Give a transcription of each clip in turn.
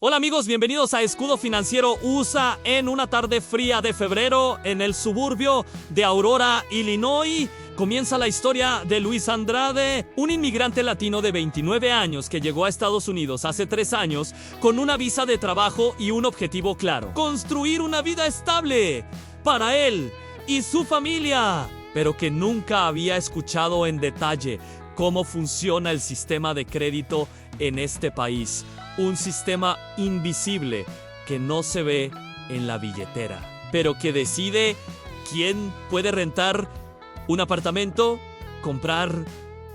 Hola amigos, bienvenidos a Escudo Financiero USA en una tarde fría de febrero en el suburbio de Aurora, Illinois. Comienza la historia de Luis Andrade, un inmigrante latino de 29 años que llegó a Estados Unidos hace 3 años con una visa de trabajo y un objetivo claro: construir una vida estable para él y su familia, pero que nunca había escuchado en detalle cómo funciona el sistema de crédito en este país. Un sistema invisible que no se ve en la billetera, pero que decide quién puede rentar un apartamento, comprar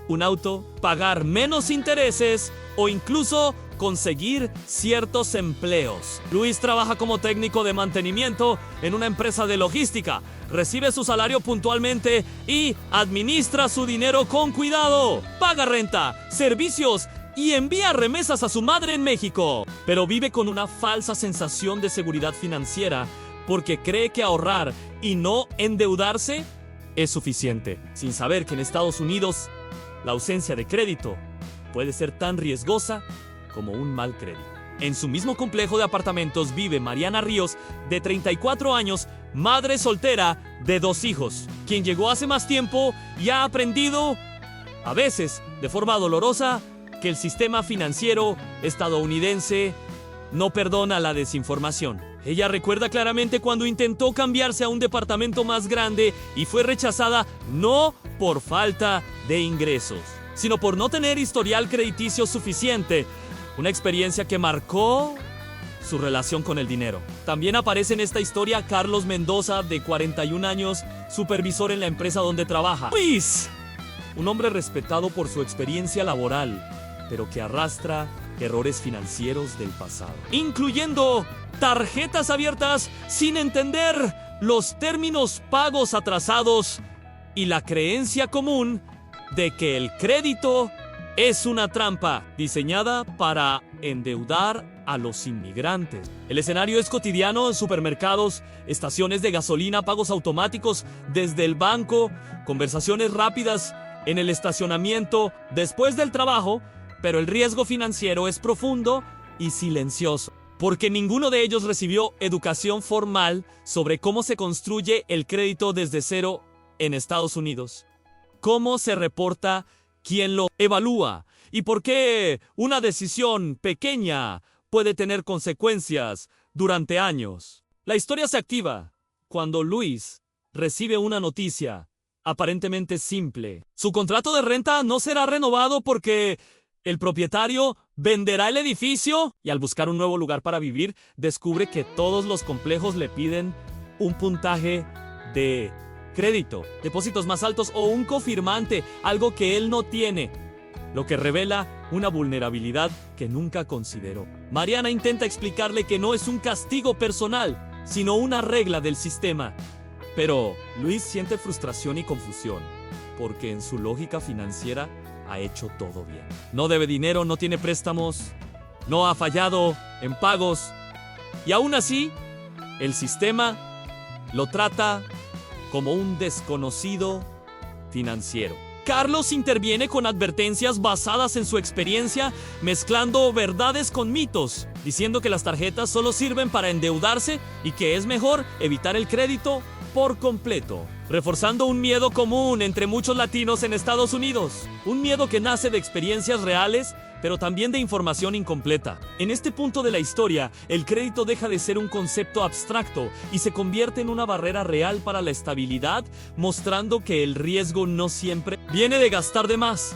un auto, pagar menos intereses o incluso conseguir ciertos empleos. Luis trabaja como técnico de mantenimiento en una empresa de logística, recibe su salario puntualmente y administra su dinero con cuidado. Paga renta, servicios y envía remesas a su madre en México, pero vive con una falsa sensación de seguridad financiera porque cree que ahorrar y no endeudarse es suficiente, sin saber que en Estados Unidos la ausencia de crédito puede ser tan riesgosa como un mal crédito. En su mismo complejo de apartamentos vive Mariana Ríos, de 34 años, madre soltera de 2 hijos, quien llegó hace más tiempo y ha aprendido, a veces de forma dolorosa, que el sistema financiero estadounidense no perdona la desinformación. Ella recuerda claramente cuando intentó cambiarse a un departamento más grande y fue rechazada no por falta de ingresos, sino por no tener historial crediticio suficiente, una experiencia que marcó su relación con el dinero. También aparece en esta historia Carlos Mendoza, de 41 años, supervisor en la empresa donde trabaja. Luis, un hombre respetado por su experiencia laboral, pero que arrastra errores financieros del pasado, incluyendo tarjetas abiertas sin entender los términos, pagos atrasados y la creencia común de que el crédito es una trampa diseñada para endeudar a los inmigrantes. El escenario es cotidiano en supermercados, estaciones de gasolina, pagos automáticos desde el banco, conversaciones rápidas en el estacionamiento después del trabajo, pero el riesgo financiero es profundo y silencioso, porque ninguno de ellos recibió educación formal sobre cómo se construye el crédito desde cero en Estados Unidos, cómo se reporta, quién lo evalúa y por qué una decisión pequeña puede tener consecuencias durante años. La historia se activa cuando Luis recibe una noticia aparentemente simple. Su contrato de renta no será renovado porque el propietario venderá el edificio, y al buscar un nuevo lugar para vivir, descubre que todos los complejos le piden un puntaje de crédito, depósitos más altos o un cofirmante, algo que él no tiene, lo que revela una vulnerabilidad que nunca consideró. Mariana intenta explicarle que no es un castigo personal, sino una regla del sistema. Pero Luis siente frustración y confusión, porque en su lógica financiera ha hecho todo bien. No debe dinero, no tiene préstamos, no ha fallado en pagos, y aún así, el sistema lo trata como un desconocido financiero. Carlos interviene con advertencias basadas en su experiencia, mezclando verdades con mitos, diciendo que las tarjetas solo sirven para endeudarse y que es mejor evitar el crédito por completo, reforzando un miedo común entre muchos latinos en Estados Unidos, un miedo que nace de experiencias reales, pero también de información incompleta. En este punto de la historia, el crédito deja de ser un concepto abstracto y se convierte en una barrera real para la estabilidad, mostrando que el riesgo no siempre viene de gastar de más,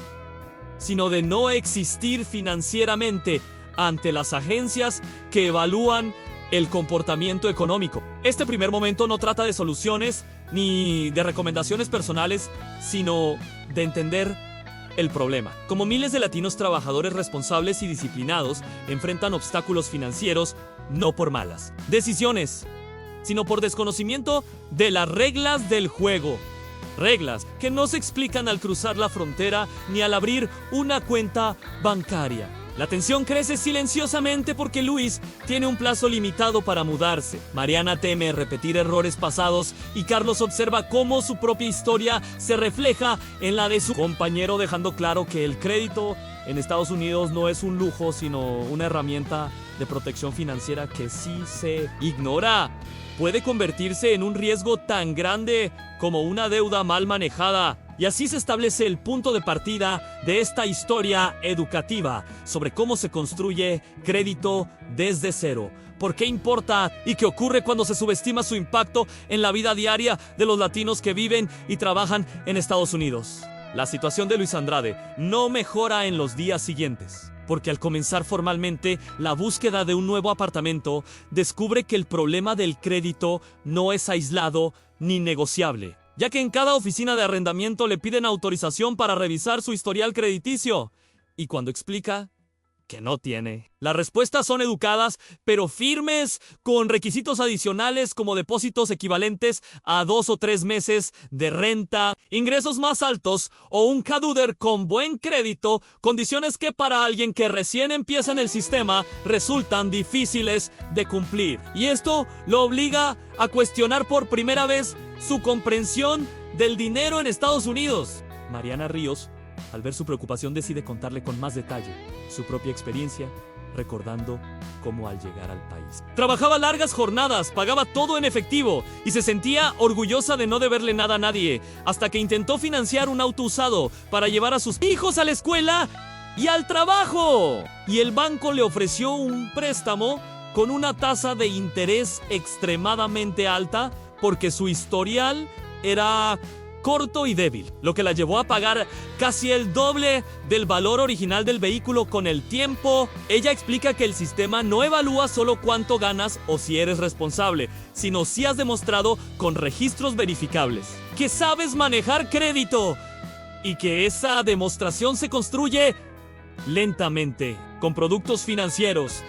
sino de no existir financieramente ante las agencias que evalúan el comportamiento económico. Este primer momento no trata de soluciones ni de recomendaciones personales, sino de entender el problema. Como miles de latinos trabajadores responsables y disciplinados enfrentan obstáculos financieros no por malas decisiones, sino por desconocimiento de las reglas del juego. Reglas que no se explican al cruzar la frontera ni al abrir una cuenta bancaria. La tensión crece silenciosamente porque Luis tiene un plazo limitado para mudarse. Mariana teme repetir errores pasados y Carlos observa cómo su propia historia se refleja en la de su compañero, dejando claro que el crédito en Estados Unidos no es un lujo, sino una herramienta de protección financiera que si se ignora, puede convertirse en un riesgo tan grande como una deuda mal manejada. Y así se establece el punto de partida de esta historia educativa sobre cómo se construye crédito desde cero. ¿Por qué importa y qué ocurre cuando se subestima su impacto en la vida diaria de los latinos que viven y trabajan en Estados Unidos? La situación de Luis Andrade no mejora en los días siguientes, porque al comenzar formalmente la búsqueda de un nuevo apartamento, descubre que el problema del crédito no es aislado ni negociable, ya que en cada oficina de arrendamiento le piden autorización para revisar su historial crediticio, y cuando explica que no tiene, las respuestas son educadas pero firmes, con requisitos adicionales como depósitos equivalentes a 2 o 3 meses de renta, ingresos más altos o un CADUDER con buen crédito, condiciones que para alguien que recién empieza en el sistema resultan difíciles de cumplir. Y esto lo obliga a cuestionar por primera vez su comprensión del dinero en Estados Unidos. Mariana Ríos, al ver su preocupación, decide contarle con más detalle su propia experiencia, recordando cómo al llegar al país trabajaba largas jornadas, pagaba todo en efectivo y se sentía orgullosa de no deberle nada a nadie, hasta que intentó financiar un auto usado para llevar a sus hijos a la escuela y al trabajo. Y el banco le ofreció un préstamo con una tasa de interés extremadamente alta porque su historial era corto y débil, lo que la llevó a pagar casi el doble del valor original del vehículo con el tiempo. Ella explica que el sistema no evalúa solo cuánto ganas o si eres responsable, sino si has demostrado con registros verificables que sabes manejar crédito, y que esa demostración se construye lentamente, con productos financieros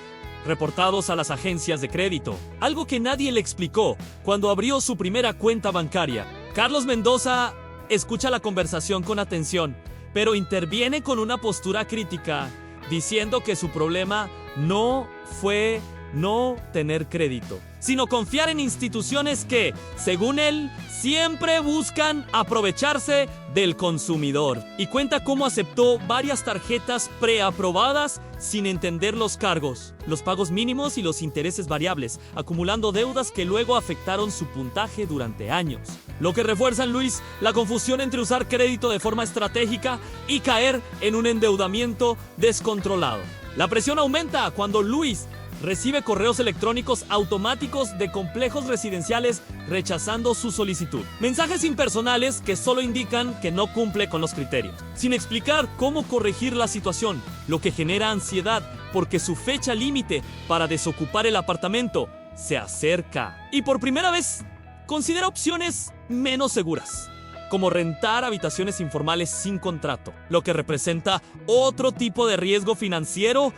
reportados a las agencias de crédito, algo que nadie le explicó cuando abrió su primera cuenta bancaria. Carlos Mendoza escucha la conversación con atención, pero interviene con una postura crítica, diciendo que su problema no fue no tener crédito, sino confiar en instituciones que, según él, siempre buscan aprovecharse del consumidor. Y cuenta cómo aceptó varias tarjetas preaprobadas sin entender los cargos, los pagos mínimos y los intereses variables, acumulando deudas que luego afectaron su puntaje durante años. Lo que refuerza en Luis la confusión entre usar crédito de forma estratégica y caer en un endeudamiento descontrolado. La presión aumenta cuando Luis recibe correos electrónicos automáticos de complejos residenciales rechazando su solicitud. Mensajes impersonales que solo indican que no cumple con los criterios, sin explicar cómo corregir la situación, lo que genera ansiedad porque su fecha límite para desocupar el apartamento se acerca. Y por primera vez considera opciones menos seguras, como rentar habitaciones informales sin contrato, lo que representa otro tipo de riesgo financiero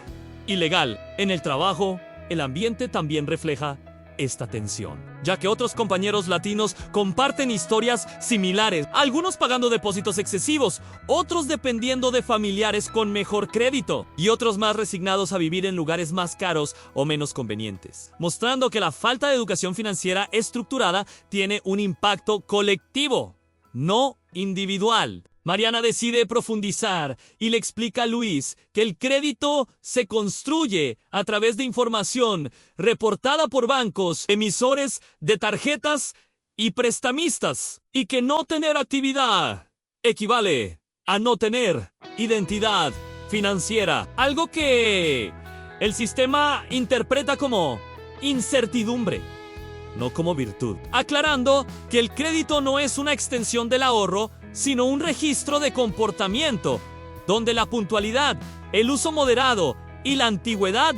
y legal. En el trabajo, el ambiente también refleja esta tensión, ya que otros compañeros latinos comparten historias similares, algunos pagando depósitos excesivos, otros dependiendo de familiares con mejor crédito y otros más resignados a vivir en lugares más caros o menos convenientes, mostrando que la falta de educación financiera estructurada tiene un impacto colectivo, no individual. Mariana decide profundizar y le explica a Luis que el crédito se construye a través de información reportada por bancos, emisores de tarjetas y prestamistas, y que no tener actividad equivale a no tener identidad financiera, algo que el sistema interpreta como incertidumbre, no como virtud, aclarando que el crédito no es una extensión del ahorro, sino un registro de comportamiento, donde la puntualidad, el uso moderado y la antigüedad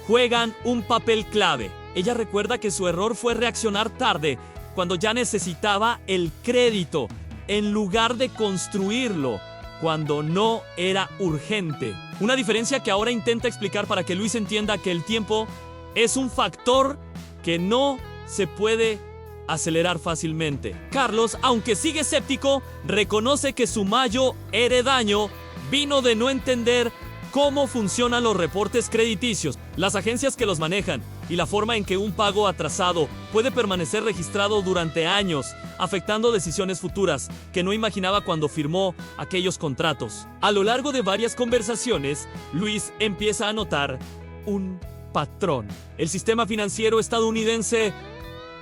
juegan un papel clave. Ella recuerda que su error fue reaccionar tarde, cuando ya necesitaba el crédito, en lugar de construirlo, cuando no era urgente. Una diferencia que ahora intenta explicar para que Luis entienda que el tiempo es un factor que no se puede acelerar fácilmente. Carlos, aunque sigue escéptico, reconoce que su mayor daño vino de no entender cómo funcionan los reportes crediticios, las agencias que los manejan y la forma en que un pago atrasado puede permanecer registrado durante años, afectando decisiones futuras que no imaginaba cuando firmó aquellos contratos. A lo largo de varias conversaciones, Luis empieza a notar un patrón. El sistema financiero estadounidense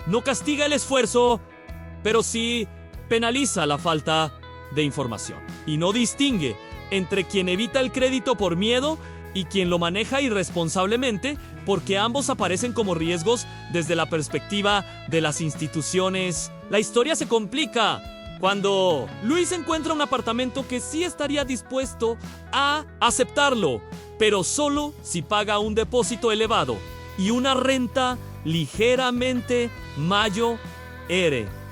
no castiga el esfuerzo, pero sí penaliza la falta de información. Y no distingue entre quien evita el crédito por miedo y quien lo maneja irresponsablemente, porque ambos aparecen como riesgos desde la perspectiva de las instituciones. La historia se complica cuando Luis encuentra un apartamento que sí estaría dispuesto a aceptarlo, pero solo si paga un depósito elevado y una renta ligeramente mayor,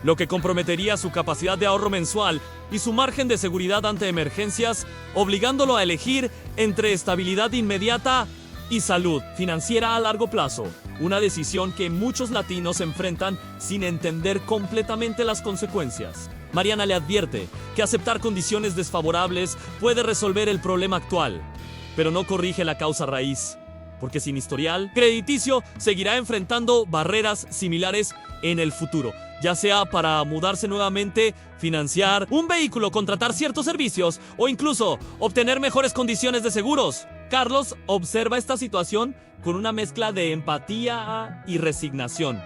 lo que comprometería su capacidad de ahorro mensual y su margen de seguridad ante emergencias, obligándolo a elegir entre estabilidad inmediata y salud financiera a largo plazo. Una decisión que muchos latinos enfrentan sin entender completamente las consecuencias. Mariana le advierte que aceptar condiciones desfavorables puede resolver el problema actual, pero no corrige la causa raíz, porque sin historial crediticio seguirá enfrentando barreras similares en el futuro, ya sea para mudarse nuevamente, financiar un vehículo, contratar ciertos servicios o incluso obtener mejores condiciones de seguros. Carlos observa esta situación con una mezcla de empatía y resignación,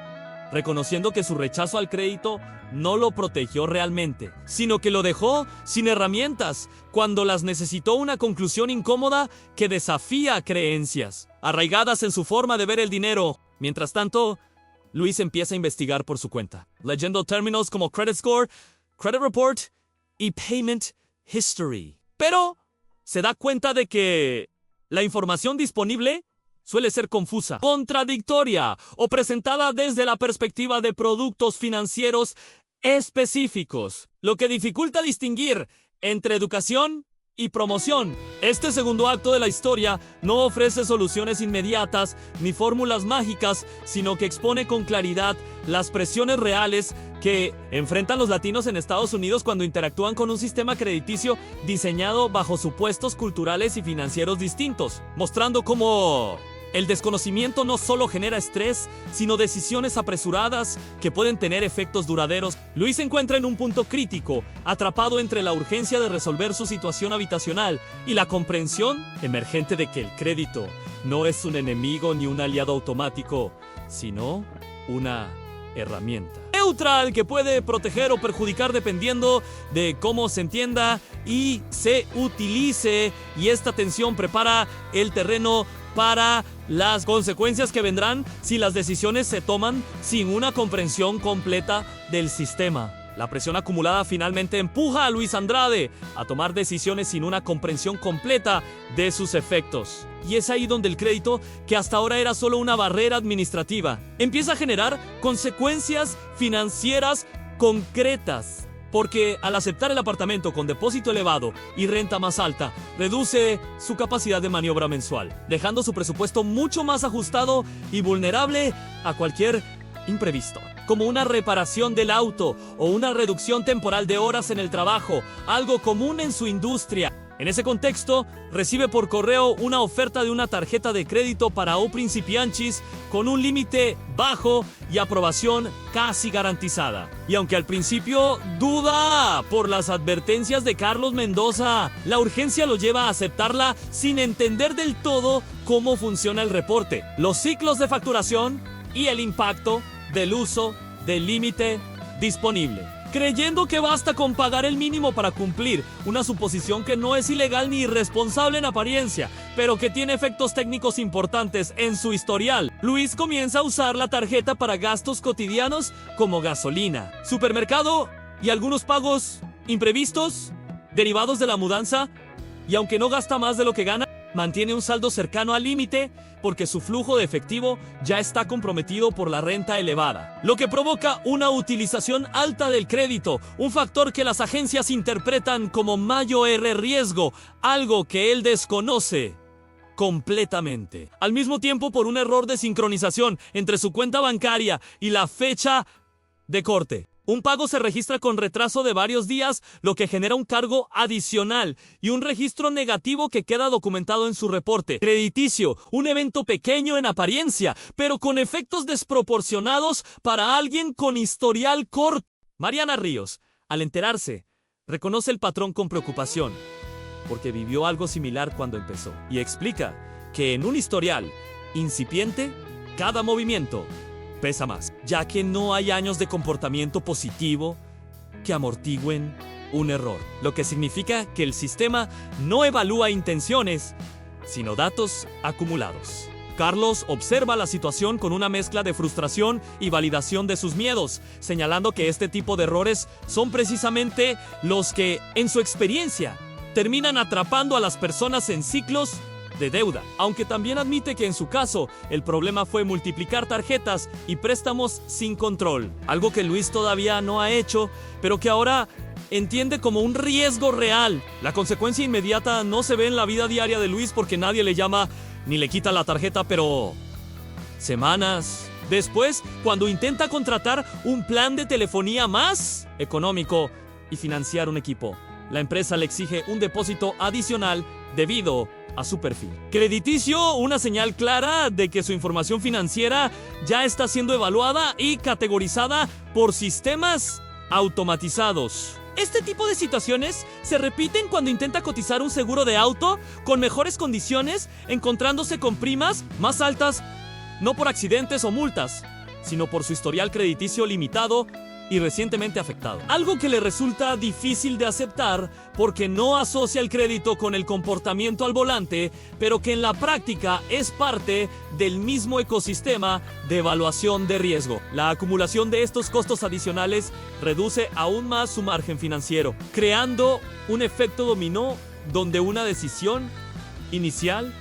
reconociendo que su rechazo al crédito no lo protegió realmente, sino que lo dejó sin herramientas cuando las necesitó. Una conclusión incómoda que desafía creencias arraigadas en su forma de ver el dinero. Mientras tanto, Luis empieza a investigar por su cuenta, leyendo términos como credit score, credit report y payment history. Pero se da cuenta de que la información disponible suele ser confusa, contradictoria o presentada desde la perspectiva de productos financieros específicos, lo que dificulta distinguir entre educación y promoción. Este segundo acto de la historia no ofrece soluciones inmediatas ni fórmulas mágicas, sino que expone con claridad las presiones reales que enfrentan los latinos en Estados Unidos cuando interactúan con un sistema crediticio diseñado bajo supuestos culturales y financieros distintos, mostrando cómo el desconocimiento no solo genera estrés, sino decisiones apresuradas que pueden tener efectos duraderos. Luis se encuentra en un punto crítico, atrapado entre la urgencia de resolver su situación habitacional y la comprensión emergente de que el crédito no es un enemigo ni un aliado automático, sino una herramienta neutral que puede proteger o perjudicar dependiendo de cómo se entienda y se utilice. Y esta tensión prepara el terreno para las consecuencias que vendrán si las decisiones se toman sin una comprensión completa del sistema. La presión acumulada finalmente empuja a Luis Andrade a tomar decisiones sin una comprensión completa de sus efectos. Y es ahí donde el crédito, que hasta ahora era solo una barrera administrativa, empieza a generar consecuencias financieras concretas. Porque al aceptar el apartamento con depósito elevado y renta más alta, reduce su capacidad de maniobra mensual, dejando su presupuesto mucho más ajustado y vulnerable a cualquier imprevisto, como una reparación del auto o una reducción temporal de horas en el trabajo, algo común en su industria. En ese contexto, recibe por correo una oferta de una tarjeta de crédito para o principiantes con un límite bajo y aprobación casi garantizada. Y aunque al principio duda por las advertencias de Carlos Mendoza, la urgencia lo lleva a aceptarla sin entender del todo cómo funciona el reporte, los ciclos de facturación y el impacto del uso del límite disponible, creyendo que basta con pagar el mínimo para cumplir, una suposición que no es ilegal ni irresponsable en apariencia, pero que tiene efectos técnicos importantes en su historial. Luis comienza a usar la tarjeta para gastos cotidianos como gasolina, supermercado y algunos pagos imprevistos derivados de la mudanza, y aunque no gasta más de lo que gana, mantiene un saldo cercano al límite porque su flujo de efectivo ya está comprometido por la renta elevada, lo que provoca una utilización alta del crédito, un factor que las agencias interpretan como mayor riesgo, algo que él desconoce completamente. Al mismo tiempo, por un error de sincronización entre su cuenta bancaria y la fecha de corte, un pago se registra con retraso de varios días, lo que genera un cargo adicional y un registro negativo que queda documentado en su reporte crediticio. Un evento pequeño en apariencia, pero con efectos desproporcionados para alguien con historial corto. Mariana Ríos, al enterarse, reconoce el patrón con preocupación, porque vivió algo similar cuando empezó, y explica que en un historial incipiente, cada movimiento pesa más, ya que no hay años de comportamiento positivo que amortigüen un error, lo que significa que el sistema no evalúa intenciones, sino datos acumulados. Carlos observa la situación con una mezcla de frustración y validación de sus miedos, señalando que este tipo de errores son precisamente los que, en su experiencia, terminan atrapando a las personas en ciclos de deuda, aunque también admite que en su caso el problema fue multiplicar tarjetas y préstamos sin control, algo que Luis todavía no ha hecho, pero que ahora entiende como un riesgo real. La consecuencia inmediata no se ve en la vida diaria de Luis porque nadie le llama ni le quita la tarjeta, pero semanas después, cuando intenta contratar un plan de telefonía más económico y financiar un equipo, la empresa le exige un depósito adicional debido a su perfil crediticio, una señal clara de que su información financiera ya está siendo evaluada y categorizada por sistemas automatizados. Este tipo de situaciones se repiten cuando intenta cotizar un seguro de auto con mejores condiciones, encontrándose con primas más altas, no por accidentes o multas, sino por su historial crediticio limitado y recientemente afectado. Algo que le resulta difícil de aceptar porque no asocia el crédito con el comportamiento al volante, pero que en la práctica es parte del mismo ecosistema de evaluación de riesgo. La acumulación de estos costos adicionales reduce aún más su margen financiero, creando un efecto dominó donde una decisión inicial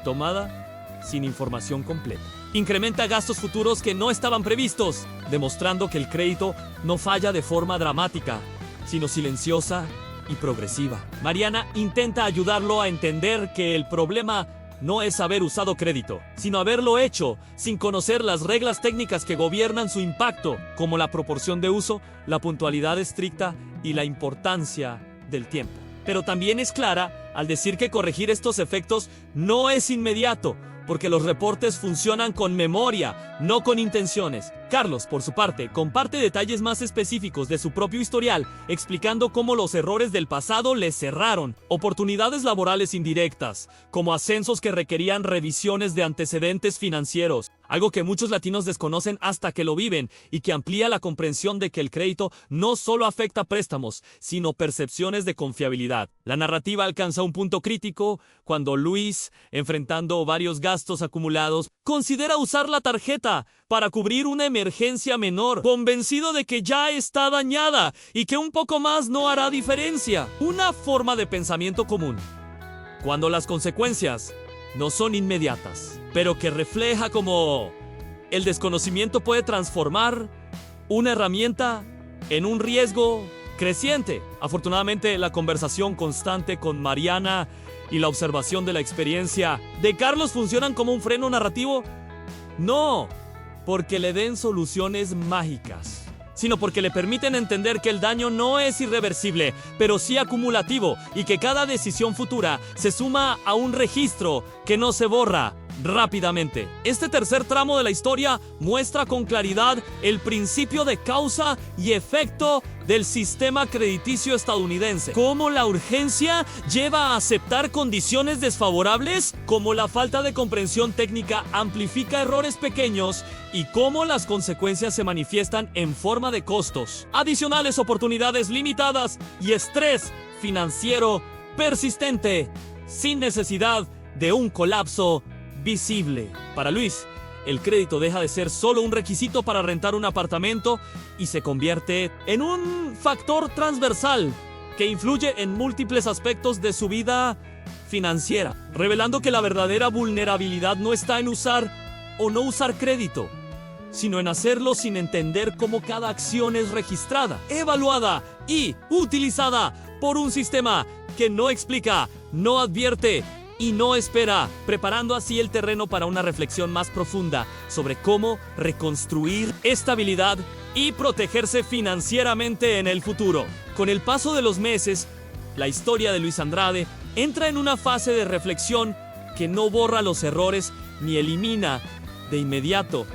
tomada sin información completa incrementa gastos futuros que no estaban previstos, demostrando que el crédito no falla de forma dramática, sino silenciosa y progresiva. Mariana intenta ayudarlo a entender que el problema no es haber usado crédito, sino haberlo hecho sin conocer las reglas técnicas que gobiernan su impacto, como la proporción de uso, la puntualidad estricta y la importancia del tiempo. Pero también es clara al decir que corregir estos efectos no es inmediato, porque los reportes funcionan con memoria, no con intenciones. Carlos, por su parte, comparte detalles más específicos de su propio historial, explicando cómo los errores del pasado le cerraron oportunidades laborales indirectas, como ascensos que requerían revisiones de antecedentes financieros, algo que muchos latinos desconocen hasta que lo viven y que amplía la comprensión de que el crédito no solo afecta préstamos, sino percepciones de confiabilidad. La narrativa alcanza un punto crítico cuando Luis, enfrentando varios gastos acumulados, considera usar la tarjeta para cubrir una emergencia menor, convencido de que ya está dañada y que un poco más no hará diferencia. Una forma de pensamiento común, cuando las consecuencias no son inmediatas, pero que refleja cómo el desconocimiento puede transformar una herramienta en un riesgo creciente. Afortunadamente, la conversación constante con Mariana y la observación de la experiencia de Carlos funcionan como un freno narrativo, no porque le den soluciones mágicas, sino porque le permiten entender que el daño no es irreversible, pero sí acumulativo, y que cada decisión futura se suma a un registro que no se borra rápidamente. Este tercer tramo de la historia muestra con claridad el principio de causa y efecto del sistema crediticio estadounidense. Cómo la urgencia lleva a aceptar condiciones desfavorables, cómo la falta de comprensión técnica amplifica errores pequeños y cómo las consecuencias se manifiestan en forma de costos adicionales, oportunidades limitadas y estrés financiero persistente, sin necesidad de un colapso visible. Para Luis, el crédito deja de ser solo un requisito para rentar un apartamento y se convierte en un factor transversal que influye en múltiples aspectos de su vida financiera, revelando que la verdadera vulnerabilidad no está en usar o no usar crédito, sino en hacerlo sin entender cómo cada acción es registrada, evaluada y utilizada por un sistema que no explica, no advierte y no espera, preparando así el terreno para una reflexión más profunda sobre cómo reconstruir estabilidad y protegerse financieramente en el futuro. Con el paso de los meses, la historia de Luis Andrade entra en una fase de reflexión que no borra los errores ni elimina de inmediato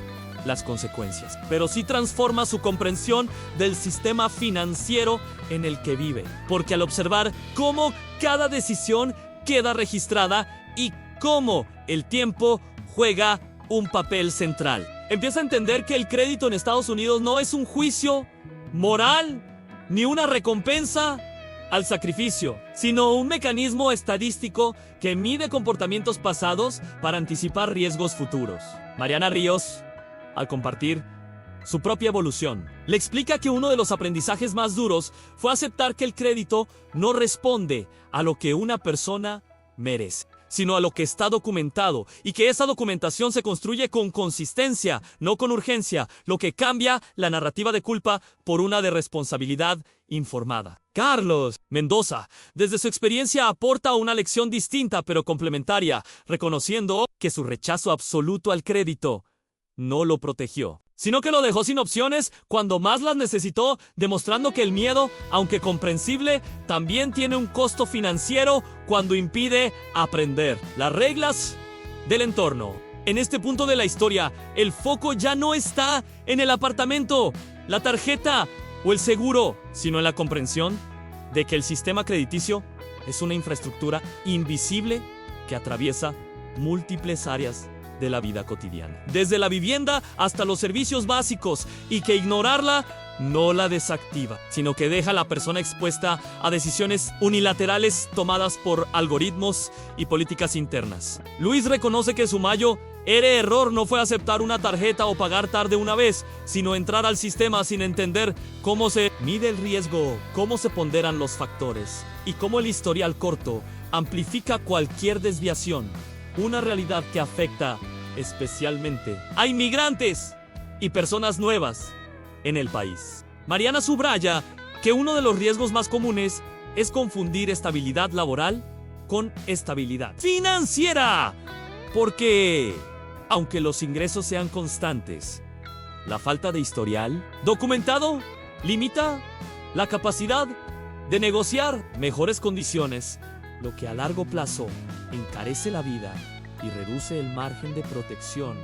las consecuencias, pero sí transforma su comprensión del sistema financiero en el que vive, porque al observar cómo cada decisión queda registrada y cómo el tiempo juega un papel central. Empieza a entender que el crédito en Estados Unidos no es un juicio moral ni una recompensa al sacrificio, sino un mecanismo estadístico que mide comportamientos pasados para anticipar riesgos futuros. Mariana Ríos, al compartir su propia evolución, le explica que uno de los aprendizajes más duros fue aceptar que el crédito no responde a lo que una persona merece, sino a lo que está documentado, y que esa documentación se construye con consistencia, no con urgencia, lo que cambia la narrativa de culpa por una de responsabilidad informada. Carlos Mendoza, desde su experiencia, aporta una lección distinta pero complementaria, reconociendo que su rechazo absoluto al crédito no lo protegió, sino que lo dejó sin opciones cuando más las necesitó, demostrando que el miedo, aunque comprensible, también tiene un costo financiero cuando impide aprender las reglas del entorno. En este punto de la historia, el foco ya no está en el apartamento, la tarjeta o el seguro, sino en la comprensión de que el sistema crediticio es una infraestructura invisible que atraviesa múltiples áreas de la vida cotidiana, desde la vivienda hasta los servicios básicos, y que ignorarla no la desactiva, sino que deja a la persona expuesta a decisiones unilaterales tomadas por algoritmos y políticas internas. Luis reconoce que su mayor error no fue aceptar una tarjeta o pagar tarde una vez, sino entrar al sistema sin entender cómo se mide el riesgo, cómo se ponderan los factores y cómo el historial corto amplifica cualquier desviación. Una realidad que afecta especialmente a inmigrantes y personas nuevas en el país. Mariana subraya que uno de los riesgos más comunes es confundir estabilidad laboral con estabilidad financiera, porque aunque los ingresos sean constantes, la falta de historial documentado limita la capacidad de negociar mejores condiciones, lo que a largo plazo encarece la vida y reduce el margen de protección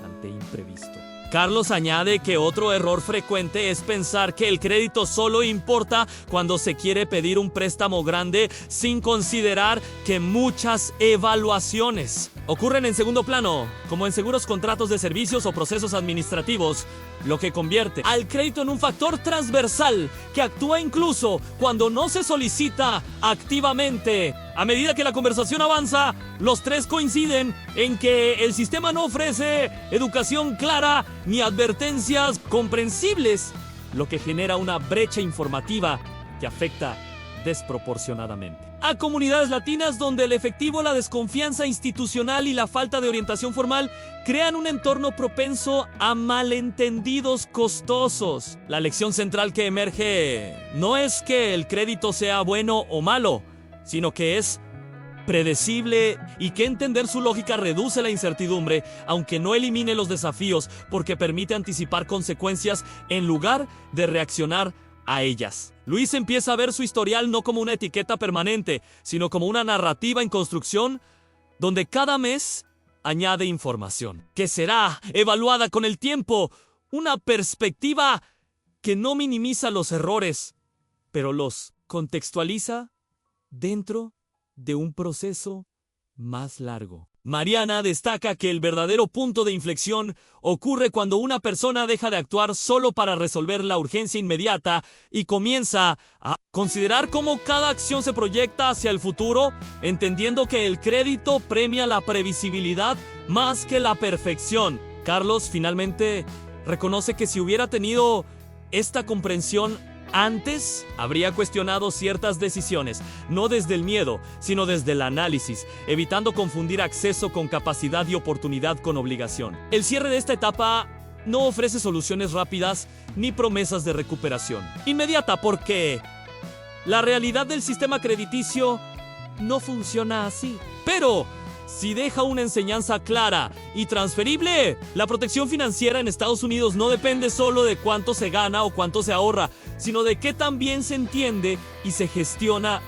ante imprevisto. Carlos añade que otro error frecuente es pensar que el crédito solo importa cuando se quiere pedir un préstamo grande, sin considerar que muchas evaluaciones ocurren en segundo plano, como en seguros contratos de servicios o procesos administrativos, lo que convierte al crédito en un factor transversal que actúa incluso cuando no se solicita activamente. A medida que la conversación avanza, los tres coinciden en que el sistema no ofrece educación clara ni advertencias comprensibles, lo que genera una brecha informativa que afecta desproporcionadamente a comunidades latinas, donde el efectivo, la desconfianza institucional y la falta de orientación formal crean un entorno propenso a malentendidos costosos. La lección central que emerge no es que el crédito sea bueno o malo, sino que es predecible y que entender su lógica reduce la incertidumbre, aunque no elimine los desafíos, porque permite anticipar consecuencias en lugar de reaccionar a ellas. Luis empieza a ver su historial no como una etiqueta permanente, sino como una narrativa en construcción, donde cada mes añade información que será evaluada con el tiempo, una perspectiva que no minimiza los errores, pero los contextualiza dentro de un proceso más largo. Mariana destaca que el verdadero punto de inflexión ocurre cuando una persona deja de actuar solo para resolver la urgencia inmediata y comienza a considerar cómo cada acción se proyecta hacia el futuro, entendiendo que el crédito premia la previsibilidad más que la perfección. Carlos finalmente reconoce que si hubiera tenido esta comprensión antes, habría cuestionado ciertas decisiones, no desde el miedo, sino desde el análisis, evitando confundir acceso con capacidad y oportunidad con obligación. El cierre de esta etapa no ofrece soluciones rápidas ni promesas de recuperación inmediata, porque la realidad del sistema crediticio no funciona así. Pero si deja una enseñanza clara y transferible, la protección financiera en Estados Unidos no depende solo de cuánto se gana o cuánto se ahorra, sino de qué también se entiende y se gestiona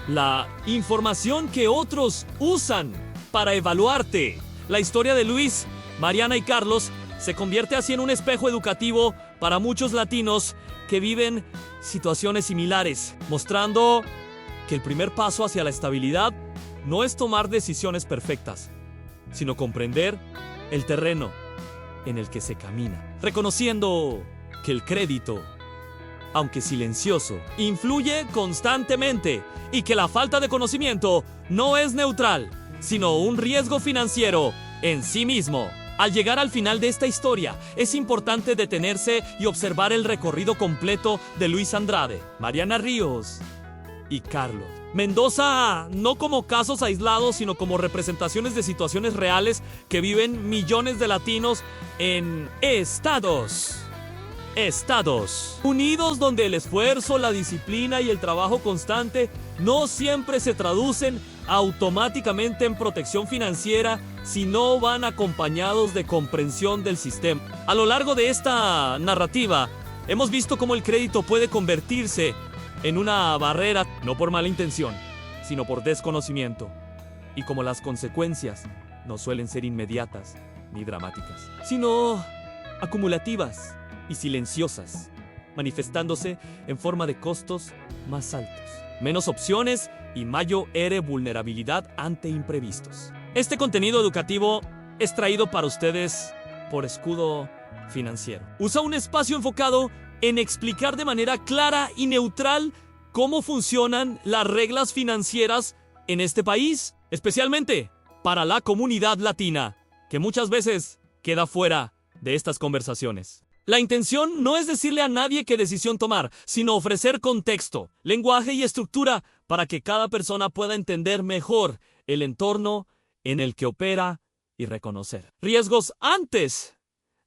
la información que otros usan para evaluarte. La historia de Luis, Mariana y Carlos se convierte así en un espejo educativo para muchos latinos que viven situaciones similares, mostrando que el primer paso hacia la estabilidad no es tomar decisiones perfectas, sino comprender el terreno en el que se camina, reconociendo que el crédito, aunque silencioso, influye constantemente y que la falta de conocimiento no es neutral, sino un riesgo financiero en sí mismo. Al llegar al final de esta historia, es importante detenerse y observar el recorrido completo de Luis Andrade, Mariana Ríos y Carlos Mendoza, no como casos aislados, sino como representaciones de situaciones reales que viven millones de latinos en Estados Unidos, donde el esfuerzo, la disciplina y el trabajo constante no siempre se traducen automáticamente en protección financiera si no van acompañados de comprensión del sistema. A lo largo de esta narrativa, hemos visto cómo el crédito puede convertirse en una barrera, no por mala intención, sino por desconocimiento, y cómo las consecuencias no suelen ser inmediatas ni dramáticas, sino acumulativas y silenciosas, manifestándose en forma de costos más altos, menos opciones y mayor vulnerabilidad ante imprevistos. Este contenido educativo es traído para ustedes por Escudo Financiero. Usa un espacio enfocado en explicar de manera clara y neutral cómo funcionan las reglas financieras en este país, especialmente para la comunidad latina, que muchas veces queda fuera de estas conversaciones. La intención no es decirle a nadie qué decisión tomar, sino ofrecer contexto, lenguaje y estructura para que cada persona pueda entender mejor el entorno en el que opera y reconocer riesgos antes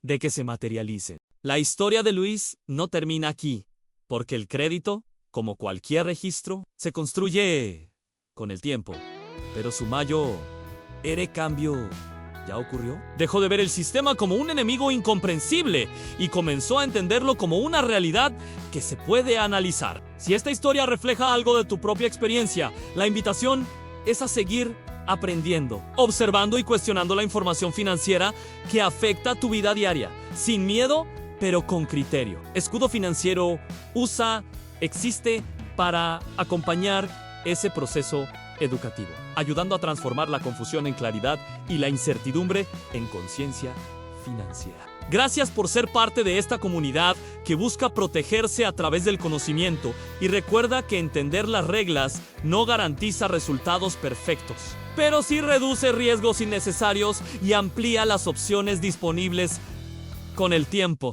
de que se materialicen. La historia de Luis no termina aquí, porque el crédito, como cualquier registro, se construye con el tiempo, pero su mayor cambio ¿ya ocurrió? Dejó de ver el sistema como un enemigo incomprensible y comenzó a entenderlo como una realidad que se puede analizar. Si esta historia refleja algo de tu propia experiencia, la invitación es a seguir aprendiendo, observando y cuestionando la información financiera que afecta tu vida diaria, sin miedo, pero con criterio. Escudo Financiero existe para acompañar ese proceso educativo, ayudando a transformar la confusión en claridad y la incertidumbre en conciencia financiera. Gracias por ser parte de esta comunidad que busca protegerse a través del conocimiento, y recuerda que entender las reglas no garantiza resultados perfectos, pero sí reduce riesgos innecesarios y amplía las opciones disponibles con el tiempo.